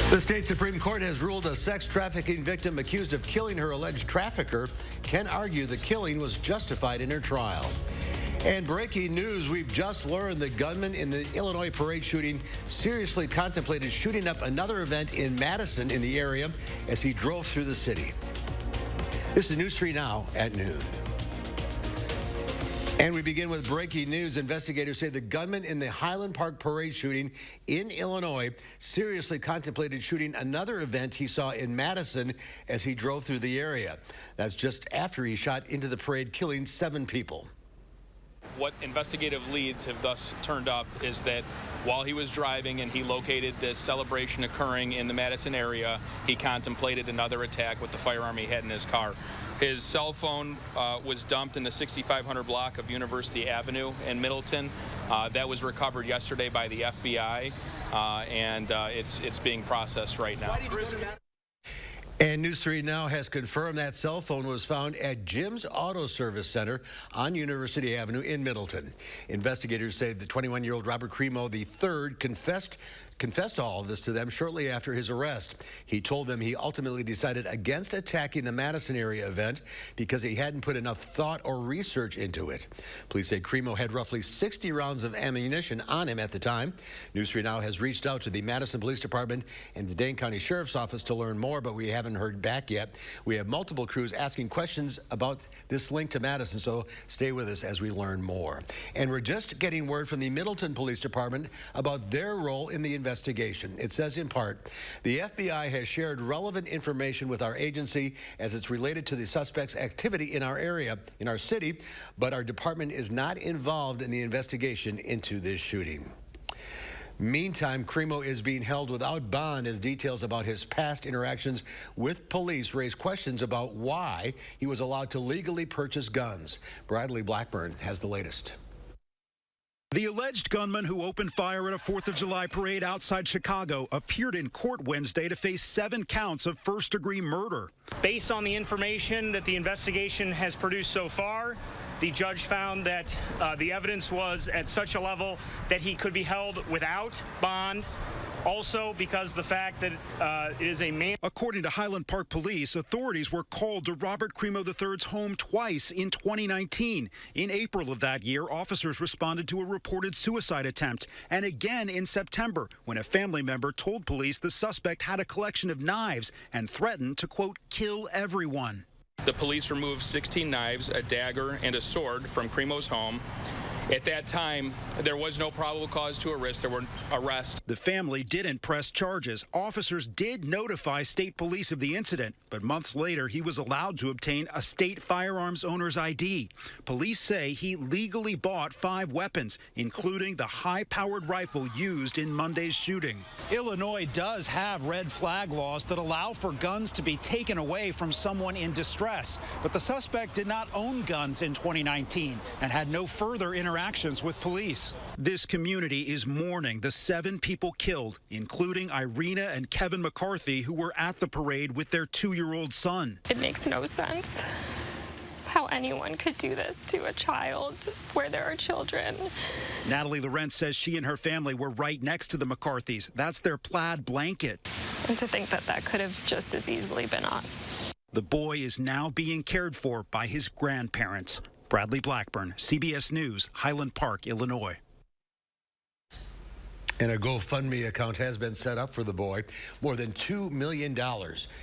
The state Supreme Court has ruled a sex trafficking victim accused of killing her alleged trafficker can argue the killing was justified in her trial. And breaking news, we've just learned the gunman in the Illinois parade shooting seriously contemplated shooting up another event in Madison in the area as he drove through the city. This is News 3 Now at noon. And we begin with breaking news. Investigators say the gunman in the Highland Park parade shooting in Illinois seriously contemplated shooting another event he saw in Madison as he drove through the area. That's just after he shot into the parade, killing 7 people. What investigative leads have thus turned up is that while he was driving and he located this celebration occurring in the Madison area, he contemplated another attack with the firearm he had in his car. His cell phone was dumped in the 6500 block of University Avenue in Middleton. That was recovered yesterday by the FBI, and it's being processed right now. And News 3 Now has confirmed that cell phone was found at Jim's Auto Service Center on University Avenue in Middleton. Investigators say the 21-year-old Robert Cremo III confessed all of this to them shortly after his arrest. He told them he ultimately decided against attacking the Madison area event because he hadn't put enough thought or research into it. Police say Cremo had roughly 60 rounds of ammunition on him at the time. News 3 Now has reached out to the Madison Police Department and the Dane County Sheriff's Office to learn more, but we haven't heard back yet. We have multiple crews asking questions about this link to Madison, so stay with us as we learn more. And we're just getting word from the Middleton Police Department about their role in the investigation. It says in part, the FBI has shared relevant information with our agency as it's related to the suspect's activity in our area, in our city, but our department is not involved in the investigation into this shooting. Meantime, Cremo is being held without bond as details about his past interactions with police raise questions about why he was allowed to legally purchase guns. Bradley Blackburn has the latest. The alleged gunman who opened fire at a 4th of July parade outside Chicago appeared in court Wednesday to face 7 counts of first-degree murder. Based on the information that the investigation has produced so far, the judge found that the evidence was at such a level that he could be held without bond. Also, because the fact that it is a man. According to Highland Park Police, authorities were called to Robert Cremo III's home twice in 2019. In April of that year, officers responded to a reported suicide attempt, and again in September, when a family member told police the suspect had a collection of knives and threatened to, quote, kill everyone. The police removed 16 knives, a dagger, and a sword from Cremo's home. At that time, there was no probable cause to arrest. There were arrests. The family didn't press charges. Officers did notify state police of the incident, but months later, he was allowed to obtain a state firearms owner's ID. Police say he legally bought 5 weapons, including the high-powered rifle used in Monday's shooting. Illinois does have red flag laws that allow for guns to be taken away from someone in distress, but the suspect did not own guns in 2019 and had no further interactions with police. This community is mourning the 7 people killed, including Irina and Kevin McCarthy, who were at the parade with their 2-year-old son. It makes no sense how anyone could do this to a child where there are children. Natalie Laurent says she and her family were right next to the McCarthys. That's their plaid blanket. And to think that that could have just as easily been us. The boy is now being cared for by his grandparents. Bradley Blackburn, CBS News, Highland Park, Illinois. And a GoFundMe account has been set up for the boy. More than $2 million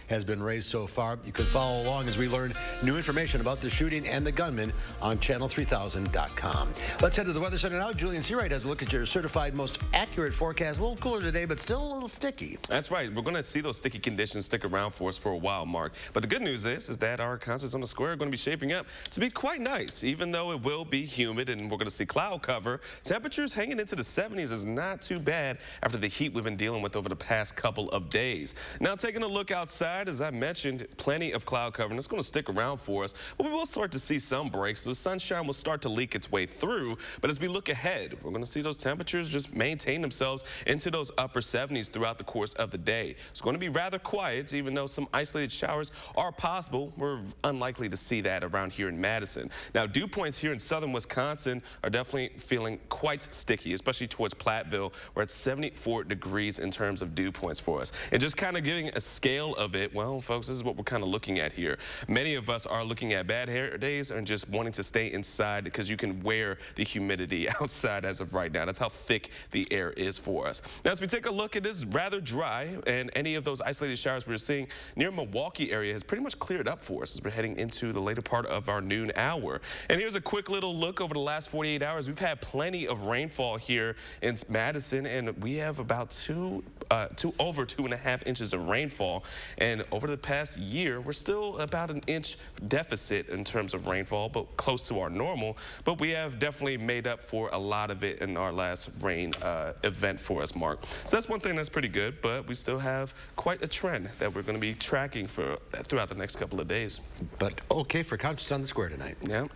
has been raised so far. You can follow along as we learn new information about the shooting and the gunman on channel3000.com. Let's head to the Weather Center now. Julian Seawright has a look at your certified most accurate forecast. A little cooler today, but still a little sticky. That's right. We're going to see those sticky conditions stick around for us for a while, Mark. But the good news is that our concerts on the square are going to be shaping up to be quite nice, even though it will be humid and we're going to see cloud cover. Temperatures hanging into the 70s is not too bad after the heat we've been dealing with over the past couple of days. Now, taking a look outside, as I mentioned, plenty of cloud cover, and it's going to stick around for us, but we will start to see some breaks. So the sunshine will start to leak its way through, but as we look ahead, we're going to see those temperatures just maintain themselves into those upper 70s throughout the course of the day. It's going to be rather quiet, even though some isolated showers are possible. We're unlikely to see that around here in Madison. Now, dew points here in southern Wisconsin are definitely feeling quite sticky, especially towards Platteville, we're at 74 degrees in terms of dew points for us. And just kind of giving a scale of it, well, folks, this is what we're kind of looking at here. Many of us are looking at bad hair days and just wanting to stay inside because you can wear the humidity outside as of right now. That's how thick the air is for us. Now, as we take a look, it is rather dry, and any of those isolated showers we're seeing near Milwaukee area has pretty much cleared up for us as we're heading into the later part of our noon hour. And here's a quick little look over the last 48 hours. We've had plenty of rainfall here in Madison, and we have about over 2.5 inches of rainfall. And over the past year, we're still about an inch deficit in terms of rainfall, but close to our normal. But we have definitely made up for a lot of it in our last rain event for us, Mark. So that's one thing that's pretty good, but we still have quite a trend that we're going to be tracking throughout the next couple of days. But okay for Conscious on the Square tonight. Yeah,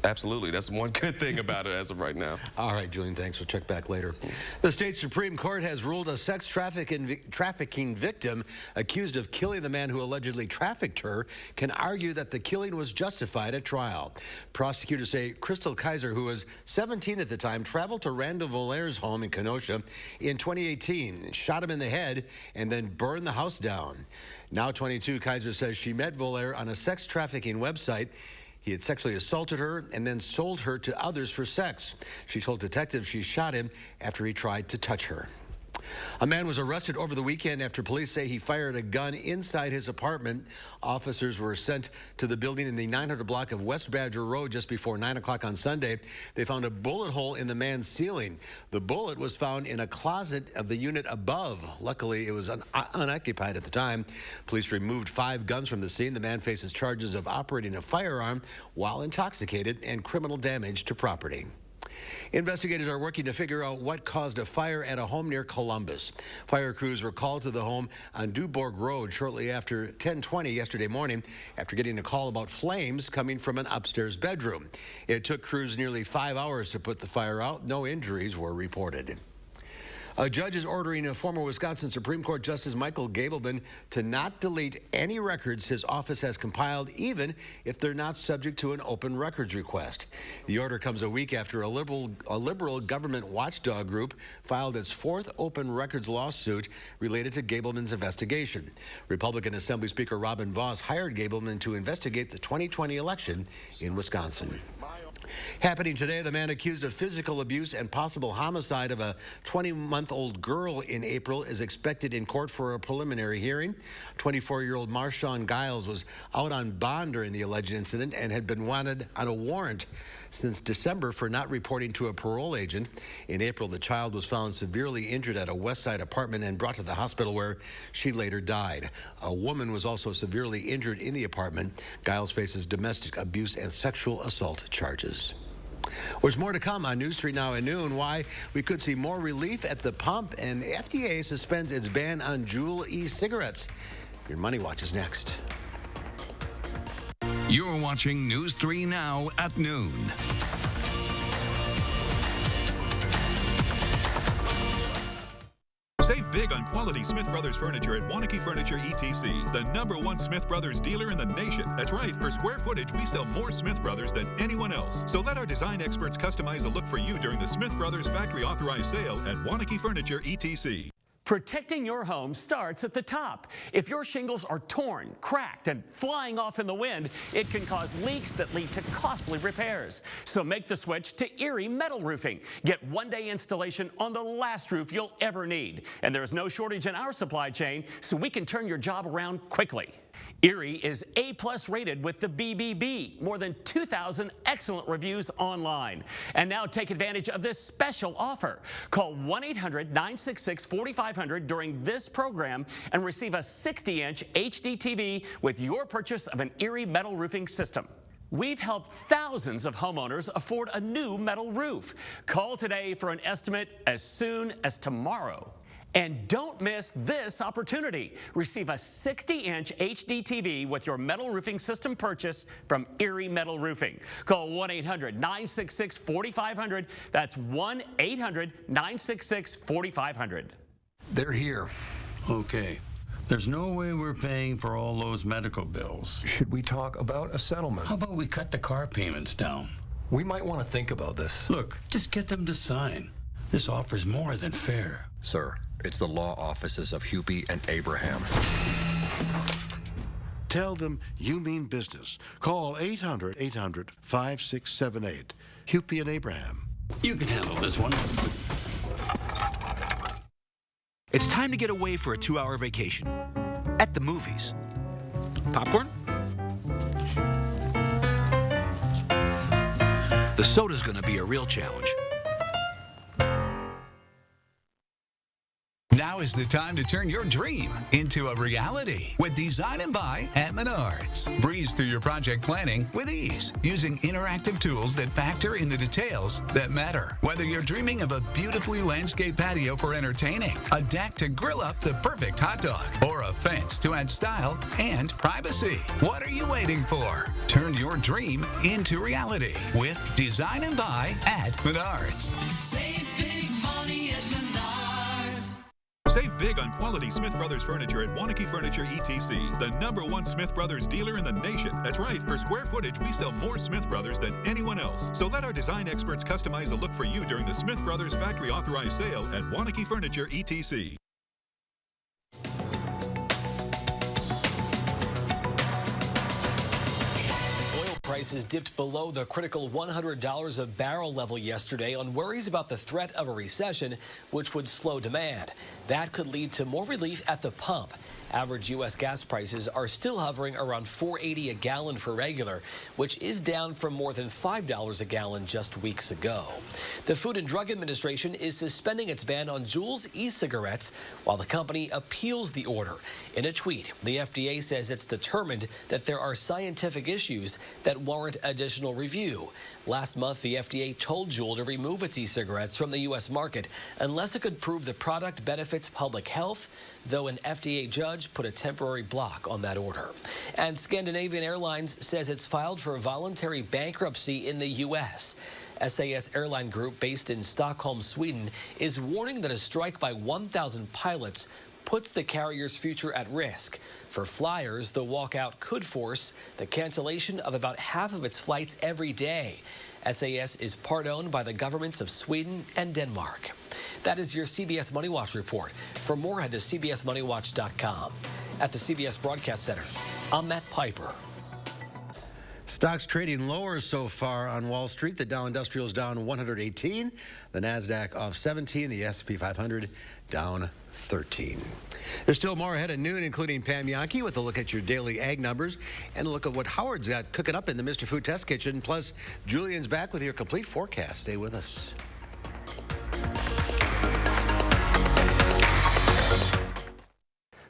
absolutely. That's one good thing about it as of right now. All right, Julian, thanks. We'll check back later. The state Supreme Court has ruled a sex trafficking victim accused of killing the man who allegedly trafficked her can argue that the killing was justified at trial. Prosecutors say Crystal Kaiser, who was 17 at the time, traveled to Randall Volaire's home in Kenosha in 2018, shot him in the head, and then burned the house down. Now 22, Kaiser says she met Volaire on a sex trafficking website. He had sexually assaulted her and then sold her to others for sex. She told detectives she shot him after he tried to touch her. A man was arrested over the weekend after police say he fired a gun inside his apartment. Officers were sent to the building in the 900 block of West Badger Road just before 9 o'clock on Sunday. They found a bullet hole in the man's ceiling. The bullet was found in a closet of the unit above. Luckily, it was unoccupied at the time. Police removed 5 guns from the scene. The man faces charges of operating a firearm while intoxicated and criminal damage to property. Investigators are working to figure out what caused a fire at a home near Columbus. Fire crews were called to the home on Dubourg Road shortly after 10:20 yesterday morning after getting a call about flames coming from an upstairs bedroom. It took crews nearly 5 hours to put the fire out. No injuries were reported. A judge is ordering a former Wisconsin Supreme Court Justice Michael Gablen to not delete any records his office has compiled, even if they're not subject to an open records request. The order comes a week after a liberal government watchdog group filed its 4th open records lawsuit related to Gablen's investigation. Republican Assembly Speaker Robin Vos hired Gablen to investigate the 2020 election in Wisconsin. Happening today, the man accused of physical abuse and possible homicide of a 20-month-old girl in April is expected in court for a preliminary hearing. 24-year-old Marshawn Giles was out on bond during the alleged incident and had been wanted on a warrant since December for not reporting to a parole agent. In April, the child was found severely injured at a West Side apartment and brought to the hospital where she later died. A woman was also severely injured in the apartment. Giles faces domestic abuse and sexual assault charges. There's more to come on News 3 Now at noon. Why we could see more relief at the pump, and the FDA suspends its ban on Juul e-cigarettes. Your Money Watch is next. You're watching News 3 Now at noon. Save big on quality Smith Brothers furniture at Wanakee Furniture ETC, the #1 Smith Brothers dealer in the nation. That's right, per square footage, we sell more Smith Brothers than anyone else. So let our design experts customize a look for you during the Smith Brothers factory authorized sale at Wanakee Furniture ETC. Protecting your home starts at the top. If your shingles are torn, cracked, and flying off in the wind, it can cause leaks that lead to costly repairs. So make the switch to Erie Metal Roofing. Get one-day installation on the last roof you'll ever need. And there's no shortage in our supply chain, so we can turn your job around quickly. Erie is A+ rated with the BBB. More than 2,000 excellent reviews online. And now take advantage of this special offer. Call 1-800-966-4500 during this program and receive a 60-inch HD TV with your purchase of an Erie Metal Roofing system. We've helped thousands of homeowners afford a new metal roof. Call today for an estimate as soon as tomorrow. And don't miss this opportunity. Receive a 60-inch HD TV with your metal roofing system purchase from Erie Metal Roofing. Call 1-800-966-4500. That's 1-800-966-4500. They're here. Okay. There's no way we're paying for all those medical bills. Should we talk about a settlement? How about we cut the car payments down? We might want to think about this. Look, just get them to sign. This offer's more than fair. Sir, it's the law offices of Hupy and Abraham. Tell them you mean business. Call 800-800-5678. Hupy and Abraham. You can handle this one. It's time to get away for a 2-hour vacation. At the movies. Popcorn? The soda's gonna be a real challenge. Now is the time to turn your dream into a reality with Design and Buy at Menards. Breeze through your project planning with ease using interactive tools that factor in the details that matter. Whether you're dreaming of a beautifully landscaped patio for entertaining, a deck to grill up the perfect hot dog, or a fence to add style and privacy, what are you waiting for? Turn your dream into reality with Design and Buy at Menards. Save big money at Menards. Save big on quality Smith Brothers furniture at Wanakee Furniture ETC, the #1 Smith Brothers dealer in the nation. That's right, per square footage, we sell more Smith Brothers than anyone else. So let our design experts customize a look for you during the Smith Brothers factory authorized sale at Wanakee Furniture ETC. Prices dipped below the critical $100 a barrel level yesterday on worries about the threat of a recession, which would slow demand. That could lead to more relief at the pump. Average U.S. gas prices are still hovering around $4.80 a gallon for regular, which is down from more than $5 a gallon just weeks ago. The Food and Drug Administration is suspending its ban on Jules e-cigarettes while the company appeals the order. In a tweet, the FDA says it's determined that there are scientific issues that warrant additional review. Last month, the FDA told Juul to remove its e-cigarettes from the U.S. market unless it could prove the product benefits public health, though an FDA judge put a temporary block on that order. And Scandinavian Airlines says it's filed for voluntary bankruptcy in the U.S. SAS Airline Group, based in Stockholm, Sweden, is warning that a strike by 1,000 pilots puts the carrier's future at risk. For flyers, the walkout could force the cancellation of about half of its flights every day. SAS is part owned by the governments of Sweden and Denmark. That is your CBS Money Watch report. For more, head to cbsmoneywatch.com. At the CBS Broadcast Center, I'm Matt Piper. Stocks trading lower so far on Wall Street. The Dow Industrial is down 118. The NASDAQ off 17. The S&P 500 down 13. There's still more ahead at noon, including Pam Yankee with a look at your daily ag numbers and a look at what Howard's got cooking up in the Mr. Food Test Kitchen. Plus, Julian's back with your complete forecast. Stay with us.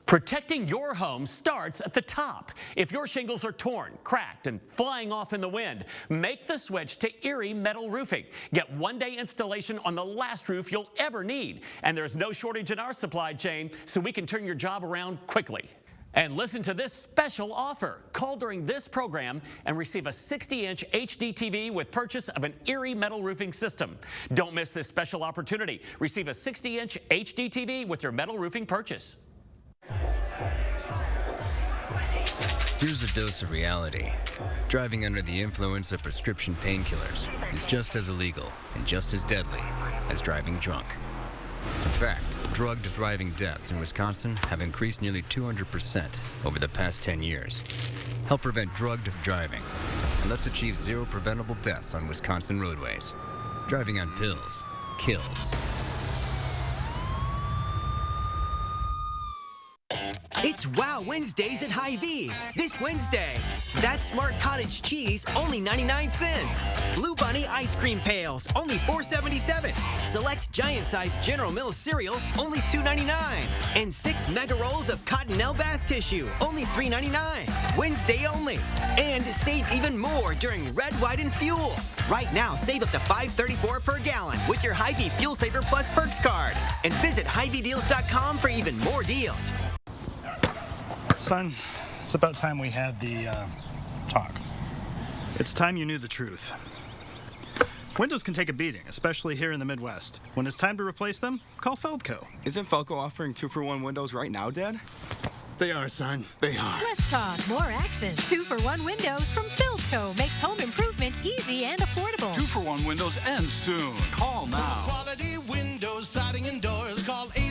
Protecting your home starts at the top. If your shingles are torn, cracked, and flying off in the wind, make the switch to Erie Metal Roofing. Get one-day installation on the last roof you'll ever need. And there's no shortage in our supply chain, so we can turn your job around quickly. And listen to this special offer. Call during this program and receive a 60-inch HD TV with purchase of an Erie Metal Roofing system. Don't miss this special opportunity. Receive a 60-inch HD TV with your metal roofing purchase. Here's a dose of reality. Driving under the influence of prescription painkillers is just as illegal and just as deadly as driving drunk. In fact, drugged driving deaths in Wisconsin have increased nearly 200% over the past 10 years. Help prevent drugged driving, and let's achieve zero preventable deaths on Wisconsin roadways. Driving on pills kills. It's Wow Wednesdays at Hy-Vee this Wednesday. That Smart Cottage cheese, only 99 cents. Blue Bunny ice cream pails, only $4.77. Select giant-sized General Mills cereal, only $2.99. And 6 mega rolls of Cottonelle bath tissue, only $3.99. Wednesday only. And save even more during Red, White, and Fuel. Right now, save up to $5.34 per gallon with your Hy-Vee Fuel Saver Plus Perks card. And visit HyVeeDeals.com for even more deals. Son, it's about time we had the talk. It's time you knew the truth. Windows can take a beating, especially here in the Midwest. When it's time to replace them, call Feldco. Isn't Feldco offering 2-for-1 windows right now, Dad? They are, son. They are. Less talk, more action. 2-for-1 windows from Feldco makes home improvement easy and affordable. 2-for-1 windows ends soon. Call now. Quality windows, siding, and doors. Call 8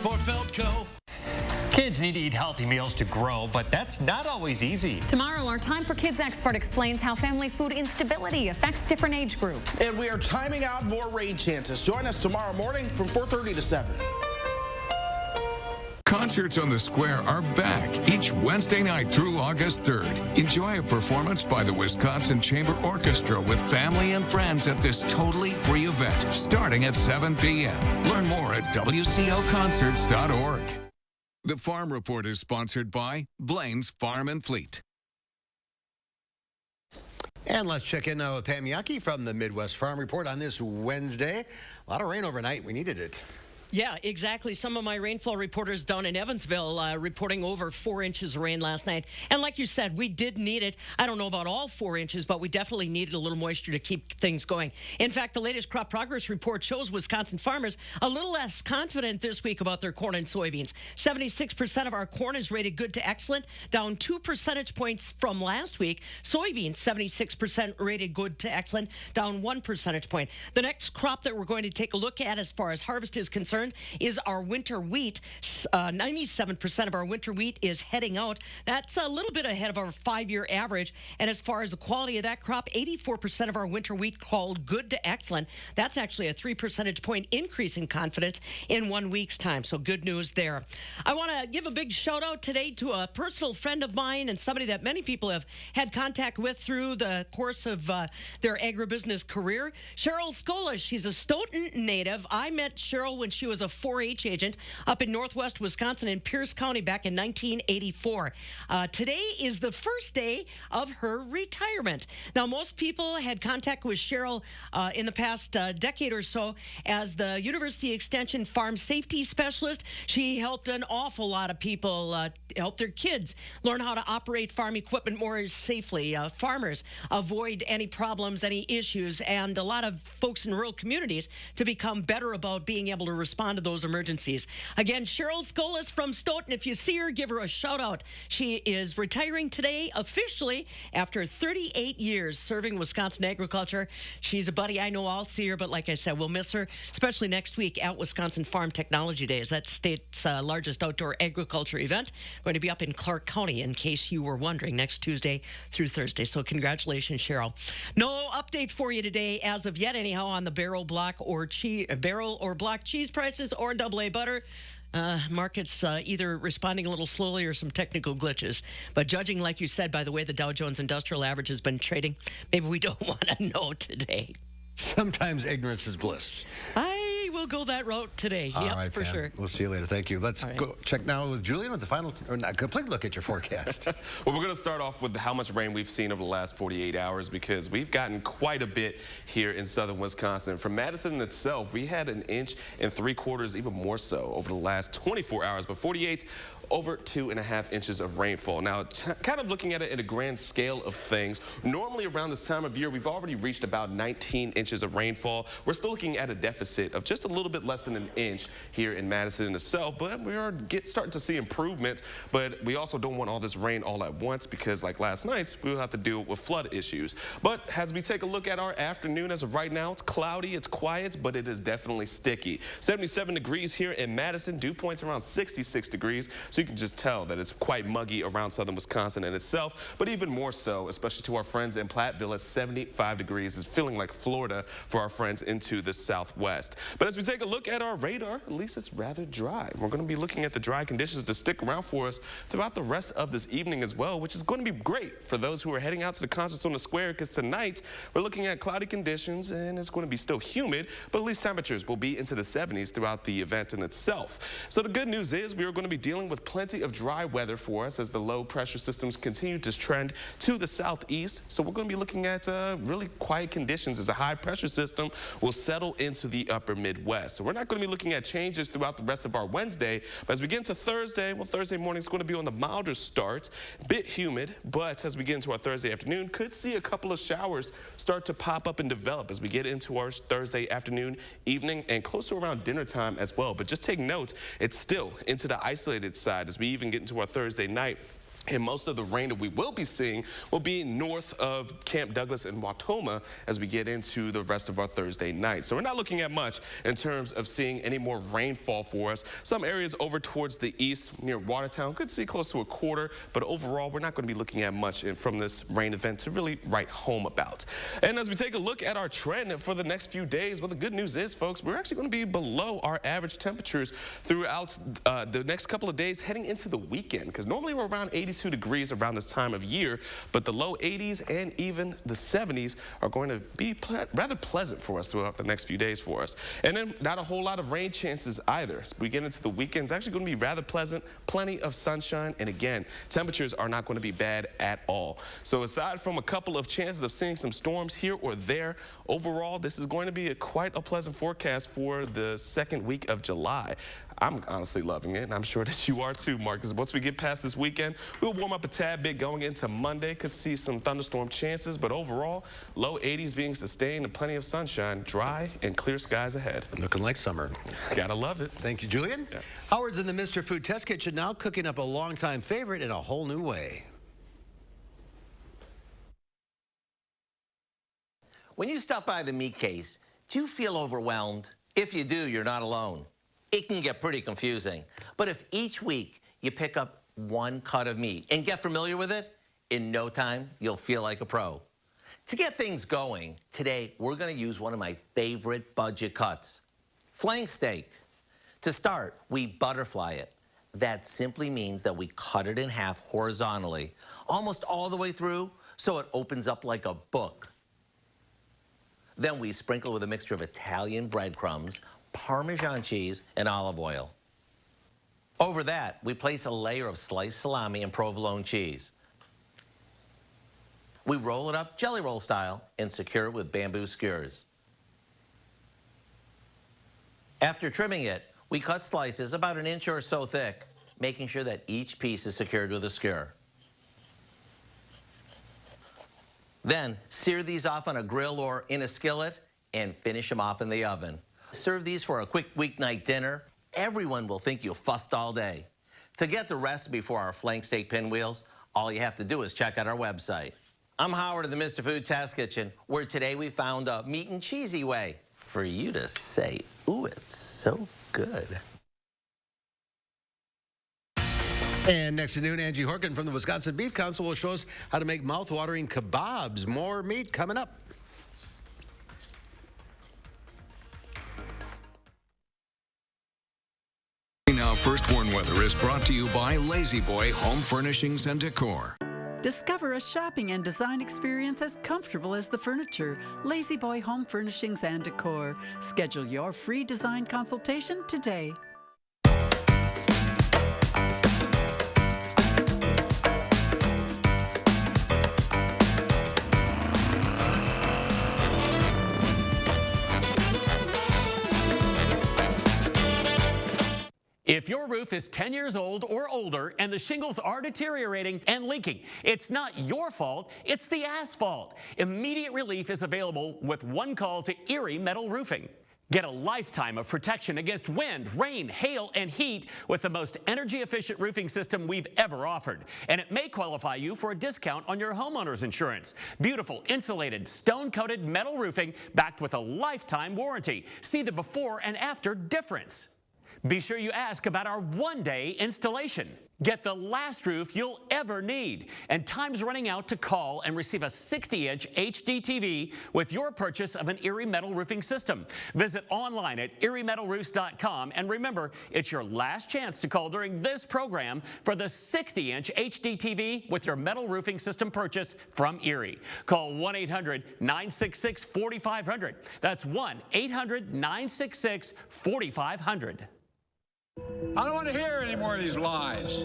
for Feldco. Kids need to eat healthy meals to grow, but that's not always easy. Tomorrow, our Time for Kids expert explains how family food instability affects different age groups. And we are timing out more rain chances. Join us tomorrow morning from 4:30 to 7. Concerts on the Square are back each Wednesday night through August 3rd. Enjoy a performance by the Wisconsin Chamber Orchestra with family and friends at this totally free event starting at 7 p.m. Learn more at WCOconcerts.org. The Farm Report is sponsored by Blaine's Farm and Fleet. And let's check in now with Pam Yaki from the Midwest Farm Report on this Wednesday. A lot of rain overnight. We needed it. Yeah, exactly. Some of my rainfall reporters down in Evansville reporting over 4 inches of rain last night. And like you said, we did need it. I don't know about all 4 inches, but we definitely needed a little moisture to keep things going. In fact, the latest crop progress report shows Wisconsin farmers a little less confident this week about their corn and soybeans. 76% of our corn is rated good to excellent, down 2 percentage points from last week. Soybeans, 76% rated good to excellent, down 1 percentage point. The next crop that we're going to take a look at as far as harvest is concerned is our winter wheat. 97% of our winter wheat is heading out. That's a little bit ahead of our 5-year average. And as far as the quality of that crop, 84% of our winter wheat called good to excellent. That's actually a 3 percentage point increase in confidence in 1 week's time. So good news there. I want to give a big shout out today to a personal friend of mine and somebody that many people have had contact with through the course of their agribusiness career. Cheryl Scola, she's a Stoughton native. I met Cheryl when she was a 4-H agent up in northwest Wisconsin in Pierce County back in 1984. Today is the first day of her retirement. Now, most people had contact with Cheryl in the past decade or so as the University Extension Farm Safety Specialist. She helped an awful lot of people help their kids learn how to operate farm equipment more safely. Farmers avoid any problems, any issues, and a lot of folks in rural communities to become better about being able to respond to those emergencies. Again, Cheryl Scolas from Stoughton. If you see her, give her a shout out. She is retiring today officially after 38 years serving Wisconsin agriculture. She's a buddy I know. I'll see her, but like I said, we'll miss her, especially next week at Wisconsin Farm Technology Days. That's state's largest outdoor agriculture event. Going to be up in Clark County, in case you were wondering, next Tuesday through Thursday. So congratulations, Cheryl. No update for you today as of yet, anyhow, on the barrel or block cheese prices or AA butter. Markets either responding a little slowly or some technical glitches. But judging, like you said, by the way the Dow Jones Industrial Average has been trading, maybe we don't want to know today. Sometimes ignorance is bliss. I will go that route today. All yep, right, for Pam. sure. We'll see you later. Thank you. Let's go check now with Julian with the final, or not, complete look at your forecast. Well, we're going to start off with how much rain we've seen over the last 48 hours because we've gotten quite a bit here in southern Wisconsin. From Madison itself, we had 1 3/4 inches, even more so, over the last 24 hours. But 48, over 2.5 inches of rainfall. Now, kind of looking at it in a grand scale of things, normally around this time of year, we've already reached about 19 inches of rainfall. We're still looking at a deficit of just a little bit less than 1 inch here in Madison itself, but we are starting to see improvements. But we also don't want all this rain all at once because, like last night's, we'll have to deal with flood issues. But as we take a look at our afternoon, as of right now, it's cloudy, it's quiet, but it is definitely sticky. 77 degrees here in Madison, dew points around 66 degrees. So you can just tell that it's quite muggy around southern Wisconsin in itself, but even more so, especially to our friends in Platteville at 75 degrees. It's feeling like Florida for our friends into the southwest. But as we take a look at our radar, at least it's rather dry. We're going to be looking at the dry conditions to stick around for us throughout the rest of this evening as well, which is going to be great for those who are heading out to the concerts on the square, because tonight we're looking at cloudy conditions and it's going to be still humid, but at least temperatures will be into the 70s throughout the event in itself. So the good news is we are going to be dealing with plenty of dry weather for us as the low pressure systems continue to trend to the southeast. So we're going to be looking at really quiet conditions as a high pressure system will settle into the upper Midwest. So we're not going to be looking at changes throughout the rest of our Wednesday, but as we get into Thursday, well, Thursday morning is going to be on the milder start, a bit humid, but as we get into our Thursday afternoon, could see a couple of showers start to pop up and develop as we get into our Thursday afternoon, evening, and closer around dinner time as well. But just take note, it's still into the isolated side as we even get into our Thursday night. And most of the rain that we will be seeing will be north of Camp Douglas and Watoma as we get into the rest of our Thursday night. So we're not looking at much in terms of seeing any more rainfall for us. Some areas over towards the east near Watertown could see close to a quarter, but overall we're not going to be looking at much from this rain event to really write home about. And as we take a look at our trend for the next few days, well, the good news is, folks, we're actually going to be below our average temperatures throughout the next couple of days heading into the weekend, because normally we're around 82 degrees around this time of year, but the low 80s and even the 70s are going to be rather pleasant for us throughout the next few days for us. And then not a whole lot of rain chances either. As we get into the weekend, it's actually going to be rather pleasant, plenty of sunshine, and again, temperatures are not going to be bad at all. So aside from a couple of chances of seeing some storms here or there, overall, this is going to be quite a pleasant forecast for the second week of July. I'm honestly loving it, and I'm sure that you are too, Mark, because once we get past this weekend, we'll warm up a tad bit going into Monday. Could see some thunderstorm chances, but overall, low 80s being sustained and plenty of sunshine, dry and clear skies ahead. Looking like summer. Gotta love it. Thank you, Julian. Yeah. Howard's in the Mr. Food Test Kitchen now, cooking up a longtime favorite in a whole new way. When you stop by the meat case, do you feel overwhelmed? If you do, you're not alone. It can get pretty confusing. But if each week you pick up one cut of meat and get familiar with it, in no time, you'll feel like a pro. To get things going, today we're going to use one of my favorite budget cuts, flank steak. To start, we butterfly it. That simply means that we cut it in half horizontally, almost all the way through, so it opens up like a book. Then we sprinkle with a mixture of Italian breadcrumbs, Parmesan cheese, and olive oil. Over that, we place a layer of sliced salami and provolone cheese. We roll it up jelly roll style and secure it with bamboo skewers. After trimming it, we cut slices about an inch or so thick, making sure that each piece is secured with a skewer. Then, sear these off on a grill or in a skillet and finish them off in the oven. Serve these for a quick weeknight dinner. Everyone will think you fussed all day. To get the recipe for our flank steak pinwheels, all you have to do is check out our website. I'm Howard of the Mr. Food Test Kitchen, where today we found a meat and cheesy way for you to say, ooh, it's so good. And next to noon, Angie Horkin from the Wisconsin Beef Council will show us how to make mouth-watering kebabs. More meat coming up. Now, First Warn Weather is brought to you by Lazy Boy Home Furnishings and Decor. Discover a shopping and design experience as comfortable as the furniture. Lazy Boy Home Furnishings and Decor. Schedule your free design consultation today. If your roof is 10 years old or older and the shingles are deteriorating and leaking, it's not your fault, it's the asphalt. Immediate relief is available with one call to Erie Metal Roofing. Get a lifetime of protection against wind, rain, hail, and heat with the most energy-efficient roofing system we've ever offered. And it may qualify you for a discount on your homeowner's insurance. Beautiful, insulated, stone-coated metal roofing backed with a lifetime warranty. See the before and after difference. Be sure you ask about our one-day installation. Get the last roof you'll ever need. And time's running out to call and receive a 60-inch HD TV with your purchase of an Erie Metal Roofing system. Visit online at eriemetalroofs.com. And remember, it's your last chance to call during this program for the 60-inch HD TV with your metal roofing system purchase from Erie. Call 1-800-966-4500. That's 1-800-966-4500. I don't want to hear any more of these lies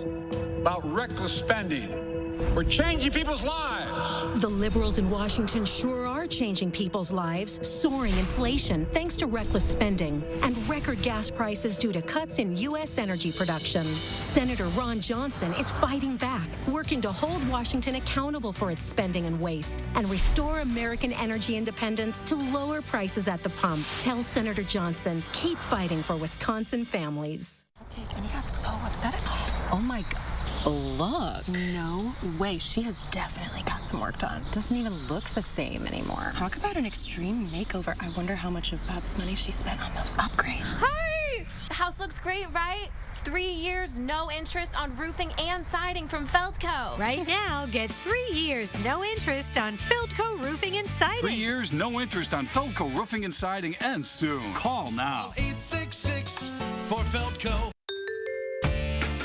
about reckless spending. We're changing people's lives. The liberals in Washington sure are changing people's lives. Soaring inflation thanks to reckless spending and record gas prices due to cuts in U.S. energy production. Senator Ron Johnson is fighting back, working to hold Washington accountable for its spending and waste and restore American energy independence to lower prices at the pump. Tell Senator Johnson, keep fighting for Wisconsin families. and he got so upset at me. Oh my God. Look. No way. She has definitely got some work done. Doesn't even look the same anymore. Talk about an extreme makeover. I wonder how much of Bob's money she spent on those upgrades. Hi! The house looks great, right? 3 years, no interest on roofing and siding from Feldco. Right now, get 3 years, no interest on Feldco Roofing and Siding. 3 years, no interest on Feldco Roofing and Siding ends soon. Call now. 866 for Feldco.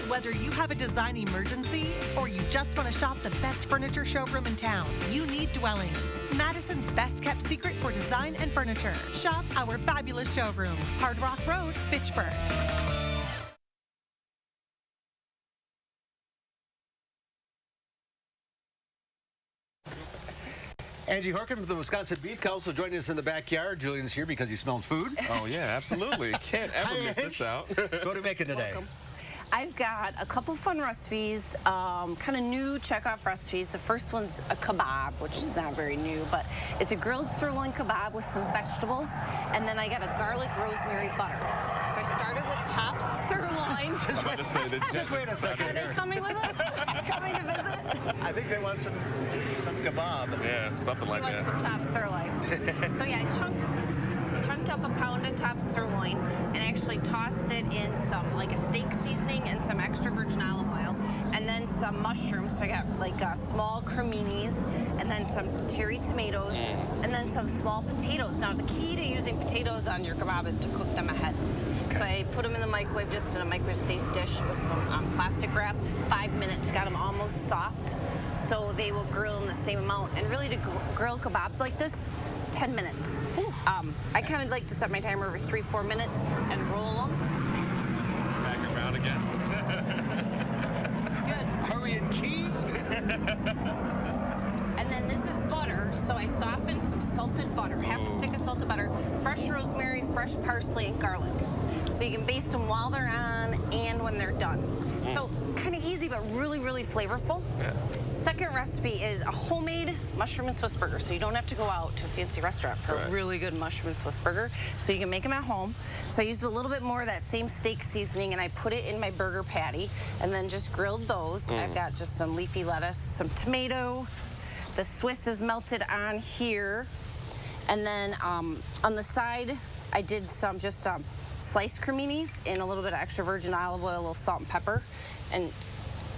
Whether you have a design emergency or you just want to shop the best furniture showroom in town, you need Dwellings, Madison's best kept secret for design and furniture. Shop our fabulous showroom, Hard Rock Road, Fitchburg. Angie Horkin from the Wisconsin Beef Council joining us in the backyard. Julian's here because he smelled food. Oh, yeah, absolutely. Can't ever miss this out. So what are we making today? Welcome. I've got a couple fun recipes, kind of new checkoff recipes. The first one's a kebab, which is not very new, but it's a grilled sirloin kebab with some vegetables, and then I got a garlic rosemary butter. So I started with top sirloin. Just wait a second. Are they coming with us? Coming to visit? I think they want some kebab. Yeah, something like that. Some top sirloin. So yeah, I chunked up a pound of top sirloin and actually tossed it in some, like a steak seasoning and some extra virgin olive oil, and then some mushrooms. So I got like small creminis, and then some cherry tomatoes, and then some small potatoes. Now the key to using potatoes on your kebab is to cook them ahead. So I put them in the microwave, just in a microwave-safe dish with some plastic wrap. 5 minutes, got them almost soft, so they will grill in the same amount. And really, to grill kebabs like this, 10 minutes. I kind of like to set my timer over 3-4 minutes and roll them. Back around again. This is good. Are we in Kiev? And then this is butter, so I softened some salted butter, half a stick of salted butter, fresh rosemary, fresh parsley, and garlic. So you can baste them while they're on and when they're done. So kind of easy, but really, really flavorful. Yeah. Second recipe is a homemade mushroom and Swiss burger. So you don't have to go out to a fancy restaurant for a really good mushroom and Swiss burger. So you can make them at home. So I used a little bit more of that same steak seasoning, and I put it in my burger patty and then just grilled those. I've got just some leafy lettuce, some tomato. The Swiss is melted on here. And then on the side, I did some sliced creminis in a little bit of extra virgin olive oil, a little salt and pepper, and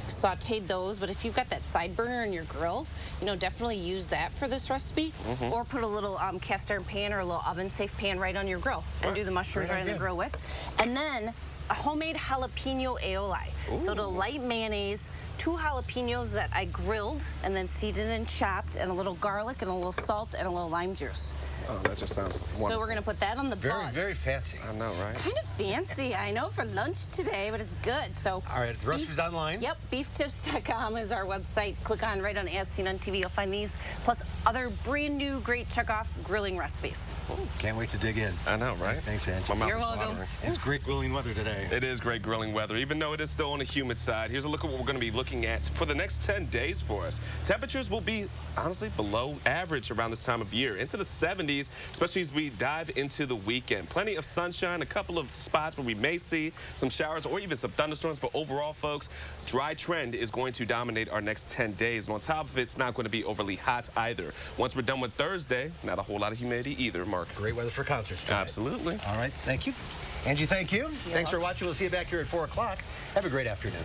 sauteed those. But if you've got that side burner in your grill, definitely use that for this recipe. Or put a little cast iron pan or a little oven safe pan right on your grill and do the mushrooms right on the grill with. And then a homemade jalapeno aioli. So the light mayonnaise, 2 jalapenos that I grilled and then seasoned and chopped, and a little garlic and a little salt and a little lime juice. Oh, that just sounds wonderful. So we're going to put that on the bun. Very fancy. I know, right? Kind of fancy, I know, for lunch today, but it's good. So all right, the recipe's online. Yep, beeftips.com is our website. Click on right on As Seen on TV. You'll find these, plus other brand new great checkoff grilling recipes. Can't wait to dig in. I know, right? Thanks, Angie. My mouth You're is welcome. watering. It's great grilling weather today. It is great grilling weather, even though it is still on the humid side. Here's a look at what we're going to be looking at for the next 10 days for us. Temperatures will be, honestly, below average around this time of year, into the 70s, especially as we dive into the weekend. Plenty of sunshine, a couple of spots where we may see some showers or even some thunderstorms, but overall, folks, dry trend is going to dominate our next 10 days. And on top of it, it's not going to be overly hot either. Once we're done with Thursday, not a whole lot of humidity either, Mark. Great weather for concerts tonight. Absolutely. All right, thank you. Angie, thank you. Thanks for watching. We'll see you back here at 4 o'clock. Have a great afternoon.